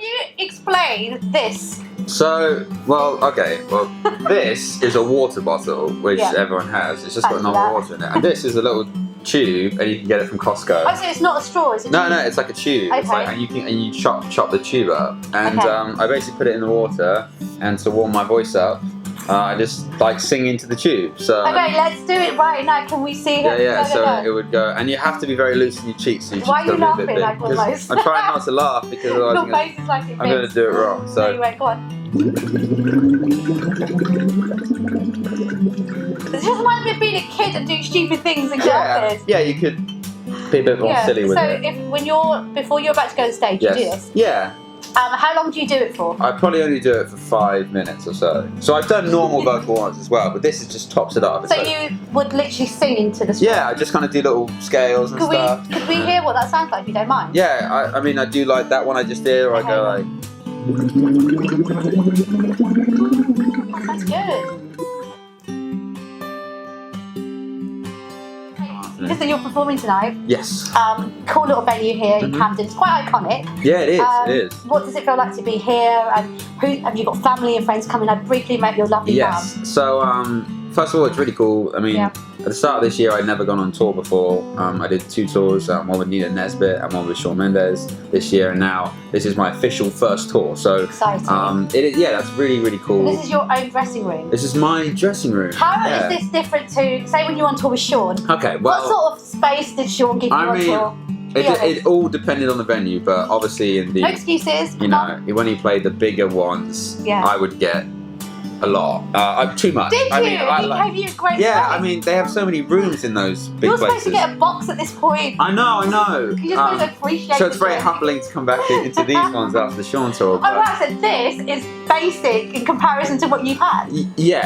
you explain this? So, this is a water bottle, which everyone has. It's just got normal water in it. And this is a little tube, and you can get it from Costco. Oh, so it's not a straw, is it? No, it's like a tube. Okay. It's like, and you chop the tube up. And I basically put it in the water, and to warm my voice up, I just like sing into the tube. So okay, let's do it right now. Can we see it? Yeah. So it would go, and you have to be very loose in your cheeks. So why are you laughing? Like almost. I'm trying not to laugh because otherwise your face is like it I'm going to do it wrong. So anyway, go on. This just reminds me of being a kid and doing stupid things in classes. Yeah, you could be a bit more silly with it. So before you're about to go on stage, you do this? Yeah. How long do you do it for? I probably only do it for 5 minutes or so. So I've done normal vocal ones as well, but this is just tops it up. So you would literally sing into the song? Yeah, I just kind of do little scales and stuff. Could we hear what that sounds like if you don't mind? Yeah, I mean I do like that one I just did, or I go like... That's good. Listen, you're performing tonight. Yes. Cool little venue here in Camden. It's quite iconic. Yeah, it is. It is. What does it feel like to be here? And have you got family and friends coming? I briefly met your lovely mum. Yes. So first of all, it's really cool. I mean, at the start of this year, I'd never gone on tour before. I did 2 tours, one with Nina Nesbitt and one with Shawn Mendes this year, and now this is my official first tour. So exciting. That's really, really cool. And this is your own dressing room. This is my dressing room. How is this different to, say, when you were on tour with Shawn? Okay, well, what sort of space did Shawn give you on tour? It all depended on the venue, but obviously in the... No excuses. You know, when he played the bigger ones, I would get a lot. Too much. Did you? He gave you a great space. I mean, they have so many rooms in those big You're places. supposed to get a box at this point. I know. You just don't appreciate it. So it's very humbling to come back into these ones after the Shawn tour. Oh, right, so this is basic in comparison to what you've had.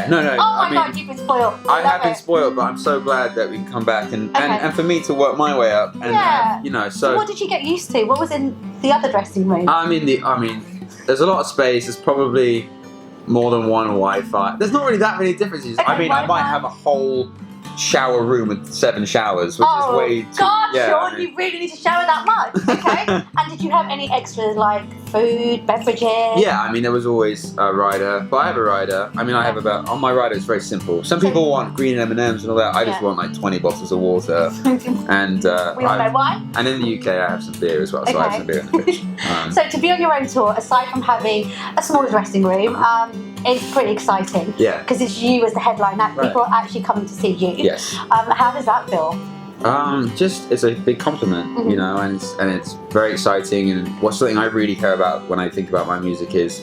No. Oh my God, you've been spoiled. I have been spoiled, but I'm so glad that we can come back and for me to work my way up. And So what did you get used to? What was in the other dressing room? I mean, there's a lot of space. There's probably more than one Wi-Fi. There's not really that many differences. Okay, I mean, I might have a whole shower room with 7 showers, which is way too... God, Shawn, you really need to shower that much. Okay. And did you have any extras like food, beverages? Yeah, I mean, there was always a rider. But I have a rider. I mean, I have about... On my rider, it's very simple. Some people want green M&Ms and all that. I just want like 20 bottles of water. And we all know why. And in the UK, I have some beer as well. So I have some beer in the fridge. So to be on your own tour, aside from having a smaller dressing room, it's pretty exciting. Yeah. Because it's you as the headline act. People are actually coming to see you. Yes. How does that feel? It's a big compliment, you know, and it's very exciting. And what's something I really care about when I think about my music is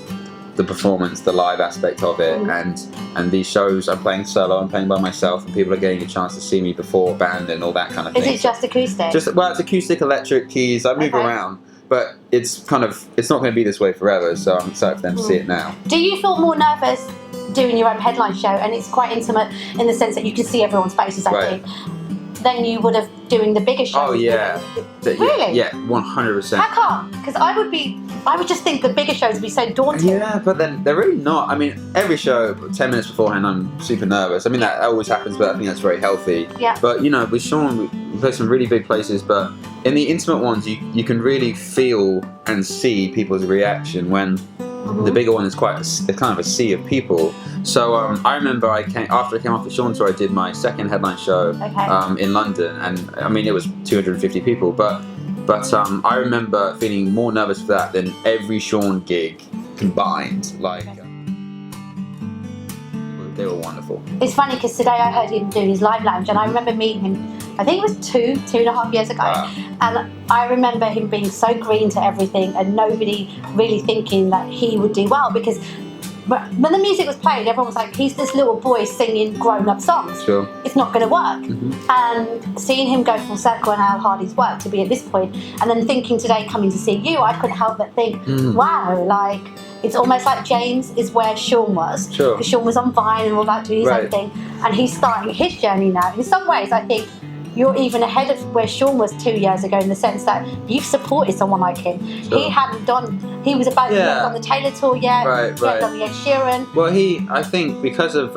the performance, the live aspect of it, and these shows I'm playing solo, I'm playing by myself, and people are getting a chance to see me before band and all that kind of thing. Is it just acoustic? It's acoustic, electric, keys. I move around. But it's not going to be this way forever, so I'm excited for them to see it now. Do you feel more nervous doing your own headline show, and it's quite intimate in the sense that you can see everyone's faces, I think, than you would have doing the bigger show? Oh, yeah. Really? Yeah, 100%. How come? Because I would just think the bigger shows would be so daunting. Yeah, but then they're really not. I mean, every show, 10 minutes beforehand, I'm super nervous. I mean, that always happens, but I think that's very healthy. Yeah. But, you know, with Shawn, we play some really big places, but in the intimate ones, you can really feel and see people's reaction when the bigger one is it's kind of a sea of people. So I remember after I came off the Shawn tour, I did my second headline show in London, and I mean it was 250 people, but I remember feeling more nervous for that than every Shawn gig combined. Like they were wonderful. It's funny because today I heard him do his live lounge, and I remember meeting him. I think it was two and a half years ago, and I remember him being so green to everything, and nobody really thinking that he would do well, because when the music was played, everyone was like, he's this little boy singing grown-up songs. Sure. It's not going to work. And seeing him go full circle and how hard he's worked to be at this point, and then thinking today, coming to see you, I couldn't help but think, wow, like, it's almost like James is where Shawn was. Sure. Because Shawn was on Vine and all that, doing his own thing, and he's starting his journey now. In some ways, I think you're even ahead of where Shawn was 2 years ago, in the sense that you've supported someone like him. Sure. He was about to be on the Taylor tour yet. He hadn't done the Ed Sheeran. Well, I think because of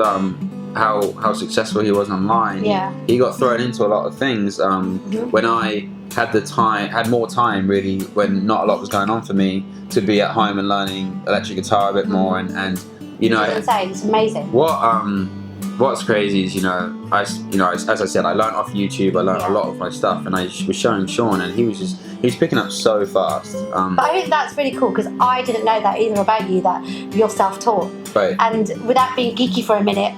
how successful he was online, he got thrown into a lot of things. When I had more time really when not a lot was going on for me to be at home and learning electric guitar a bit more and you know. It's insane. It's amazing. What's crazy is, as I said, I learned off YouTube. I learned a lot of my stuff, and I was showing Shaun, and he was picking up so fast. But I think that's really cool because I didn't know that either about you, that you're self-taught. Right. And without being geeky for a minute,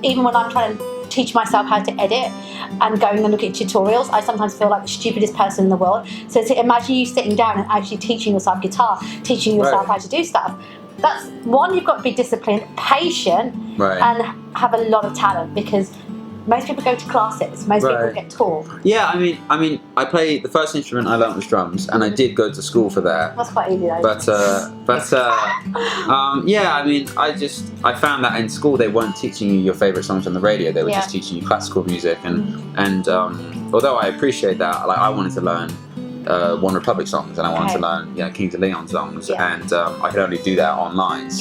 even when I'm trying to teach myself how to edit and going and look at tutorials, I sometimes feel like the stupidest person in the world. So to imagine you sitting down and actually teaching yourself guitar, teaching yourself how to do stuff. That's one, you've got to be disciplined, patient, and have a lot of talent, because most people go to classes, most people get taught. Yeah, I mean, I play, the first instrument I learnt was drums, and I did go to school for that. That's quite easy though. Yeah, I mean, I found that in school they weren't teaching you your favourite songs on the radio, they were just teaching you classical music, and although I appreciate that, like I wanted to learn One Republic songs, and I wanted to learn Kings of Leon songs, and I could only do that online.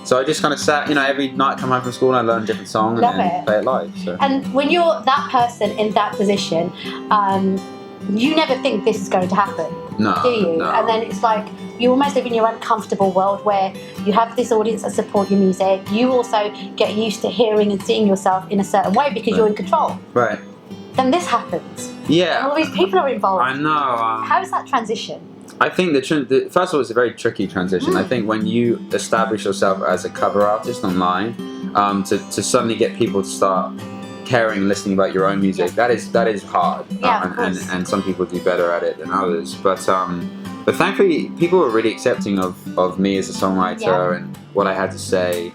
So I just kind of sat, every night, come home from school, and I learn a different song and then play it live. So. And when you're that person in that position, you never think this is going to happen, do you? No. And then it's like you almost live in your own comfortable world where you have this audience that support your music. You also get used to hearing and seeing yourself in a certain way because you're in control. Right. Then this happens. Yeah. And all these people are involved. I know. How is that transition? I think first of all, it's a very tricky transition. I think when you establish yourself as a cover artist online, to suddenly get people to start caring and listening about your own music, that is hard. And some people do better at it than others. But thankfully, people were really accepting of me as a songwriter and what I had to say.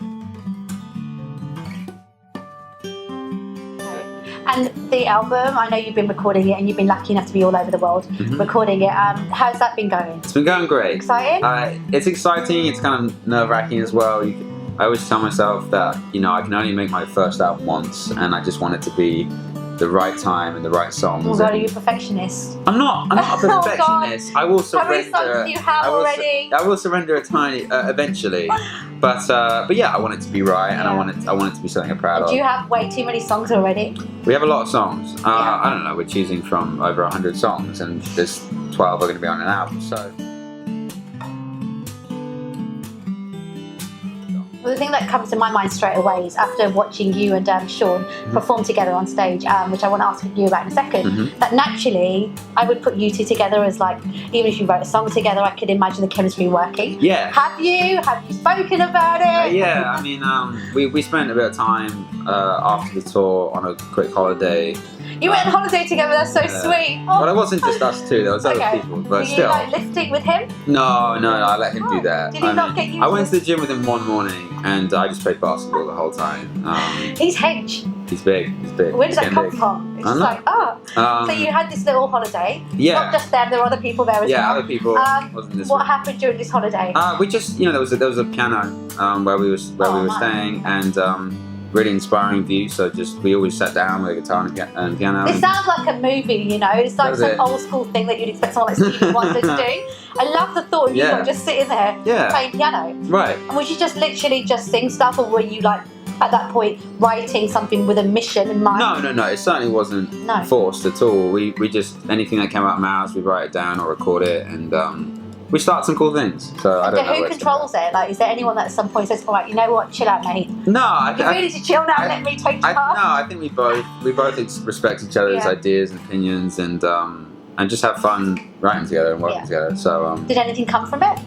And the album, I know you've been recording it and you've been lucky enough to be all over the world recording it. How's that been going? It's been going great. Exciting? It's exciting. It's kind of nerve-wracking as well. I always tell myself that, I can only make my first album once, and I just want it to be the right time and the right songs. Oh God, are you a perfectionist? I'm not a perfectionist. I will surrender. How many songs do you have already? I will surrender a tiny eventually. But yeah, I want it to be right, and I want it to be something I'm proud of. Do you have way too many songs already? We have a lot of songs. I don't know. We're choosing from over 100 songs, and there's 12 are going to be on an album. So. Well, the thing that comes to my mind straight away is after watching you and Shaun perform together on stage, which I want to ask you about in a second, that naturally I would put you two together as like, even if you wrote a song together, I could imagine the chemistry working. Yeah. Have you spoken about it? Yeah, I mean, we spent a bit of time after the tour on a quick holiday. You went on holiday together, that's so sweet. Oh. Well, it wasn't just us two, there was other people, but still. Were you like lifting with him? No, I let him do that. Did he not get you? I went to the gym with him one morning, and I just played basketball the whole time. He's hench. He's big. Where does that come from? It's just like, so you had this little holiday. Yeah. Not just them, there were other people there as well. Yeah, other people. What happened during this holiday? We just, there was a piano where we were staying, and really inspiring view. So we always sat down with a guitar and piano. It sounds like a movie, It's like some old school thing that you'd expect someone like Stevie Wonder to do. I love the thought of you just sitting there playing piano. Right. And would you just literally just sing stuff, or were you like at that point writing something with a mission in mind? No. It certainly wasn't forced at all. We just, anything that came out of my mouth, we'd write it down or record it, and we start some cool things. So I don't know. Who controls it? Like, is there anyone that at some point says, "All right, you know what? Chill out, mate. No, you really need to chill now. Let me take charge." No, I think we both respect each other's ideas and opinions, and just have fun writing together and working together. So did anything come from it?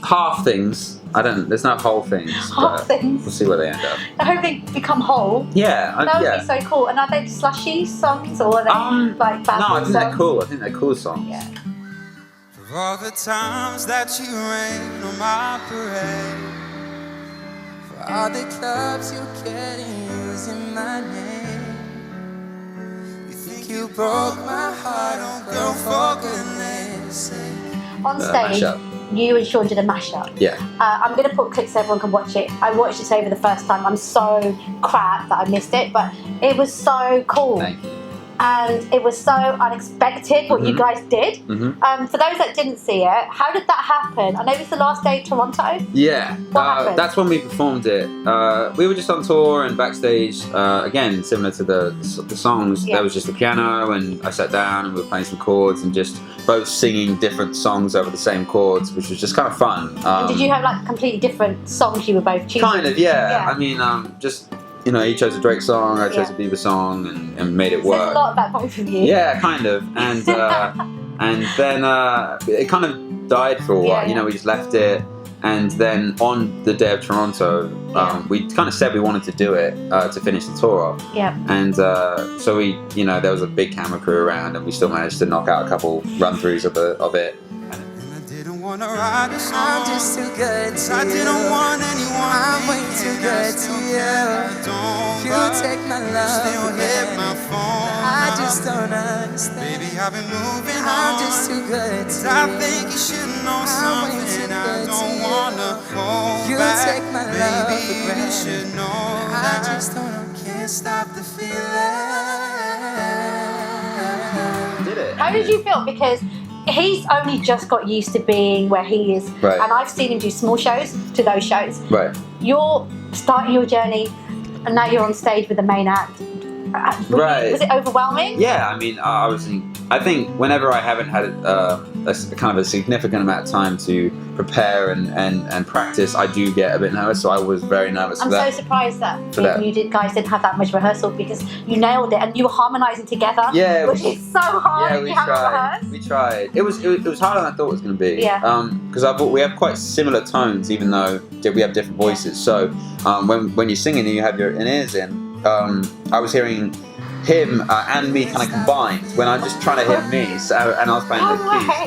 Half things. There's no whole things. Half things. We'll see where they end up. I hope they become whole. Yeah. That would be so cool. And are they slushy songs, or are they like bad songs? No, I think they're cool. I think they're cool songs. Yeah. For all the times that you rain on my parade, for all the clubs you can't use in my name, you think you broke my heart, oh girl, for goodness sake. On stage, you and Shaun did a mashup. Yeah. I'm going to put clips so everyone can watch it. I watched it over the first time. I'm so crap that I missed it, but it was so cool. Thank you. and it was so unexpected what you guys did. For those that didn't see it, how did that happen? I know it was the last day of Toronto. Yeah, What happened? that's when we performed it. We were just on tour and backstage, again, similar to the songs, there was just a piano and I sat down and we were playing some chords and just both singing different songs over the same chords, which was just kind of fun. And did you have like completely different songs you were both choosing? Kind of, yeah. I mean, just, you know, he chose a Drake song, I chose a Bieber song, and made it work. Says a lot about both of you. Yeah, kind of. And and then it kind of died for a while. You know, we just left it. And then on the day of Toronto, we kind of said we wanted to do it to finish the tour off. Yeah. And so we, you know, there was a big camera crew around, and we still managed to knock out a couple run-throughs of it. Wanna ride a song. I'm just too good to you. I didn't want anyone. I'm way too good to you. You take my love, still hit my phone. I just don't understand. Baby, I've been moving on. I'm just too good to you. I think you should know something. I don't wanna hold you back. You take my love, baby, you should know. I just can't stop the feeling. Did it? How did you feel? Because he's only just got used to being where he is, and I've seen him do small shows to those shows. Right. You're starting your journey, and now you're on stage with the main act. Was it overwhelming? Yeah, I mean, I think whenever I haven't had a kind of a significant amount of time to prepare and practice, I do get a bit nervous. So I was very nervous. I'm so surprised that you guys didn't have that much rehearsal, because you nailed it and you were harmonising together. Yeah, which is so hard. Yeah, we tried. It was harder than I thought it was going to be. Yeah. Because we have quite similar tones, even though we have different voices. So when you're singing and you have your in-ears in, I was hearing him and me kind of combined when I'm just trying to hear me, and I was playing the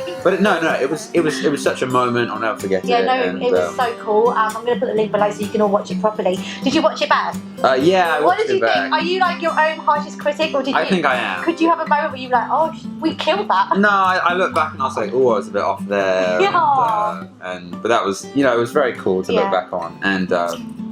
keys. But no, it was such a moment. I'll never forget it. Yeah, no, it was so cool. I'm going to put the link below so you can all watch it properly. Did you watch it back? Yeah, I watched it back. What did you think? Are you like your own harshest critic, or I think I am. Could you have a moment where you were like, oh, we killed that? No, I look back and I was like, oh, I was a bit off there. But that was, you know, it was very cool to look back on, and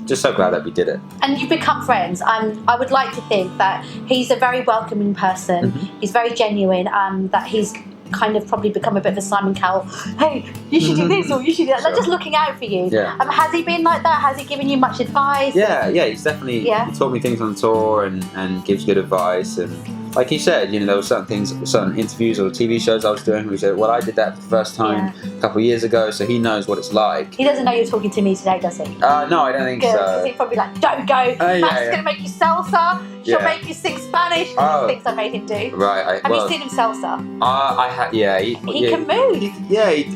just so glad that we did it. And you've become friends, and I would like to think that he's a very welcoming person. He's very genuine, that he's kind of probably become a bit of a Simon Cowell. Hey, you should do this or you should do that. They're just looking out for you. Has he been like that? Has he given you much advice? Yeah, he's definitely he taught me things on tour and gives good advice. And like he said, you know, there were certain things, certain interviews or TV shows I was doing where he said, well, I did that for the first time a couple of years ago, so he knows what it's like. He doesn't know you're talking to me today, does he? No, I don't think so. Because he's probably like, don't go. Matt's going to make you salsa. She'll make you sing Spanish. Things I made him do. Right. Have you seen him salsa? He can move. He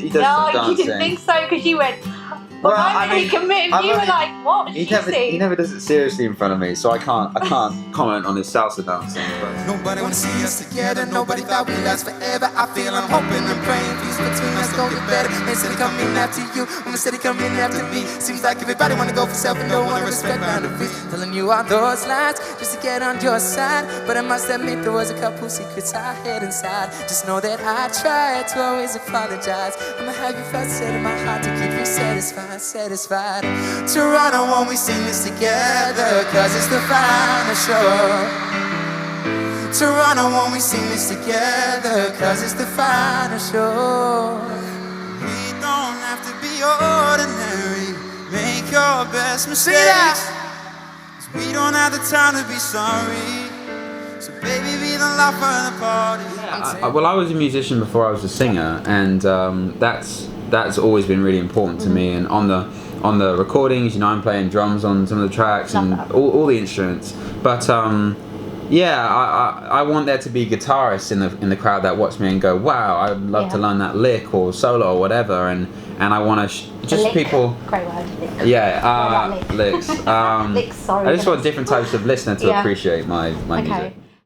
does some dancing. No, you didn't think so, because you went... Well, I mean, he can move. You were like, what? He never does it seriously in front of me, so I can't comment on his salsa dancing. But. Nobody wants to see us together. Nobody thought we'd last forever. I feel I'm hoping and praying peace between us don't get better. Instead of coming after you, instead of coming after me. Seems like everybody wanna go for self and don't wanna respect boundaries. Telling you all those lines just to get on your side, but I must admit there was a couple secrets I hid inside. Just know that I tried to always apologize. I'ma have you felt set in my heart to keep you satisfied. Toronto, when we sing this together, cause it's the final show. Toronto, when we sing this together, cause it's the final show. We don't have to be ordinary. Make your best mistakes. Cause we don't have the time to be sorry. So baby, be the life of the party. Well, I was a musician before I was a singer, and that's always been really important to me. And on the recordings, you know, I'm playing drums on some of the tracks and all the instruments. But I want there to be guitarists in the crowd that watch me and go, wow, I'd love to learn that lick or solo or whatever. And I want to just people. Great word. Lick. Yeah, licks. Licks. Sorry. I just want different types of listener to appreciate my music.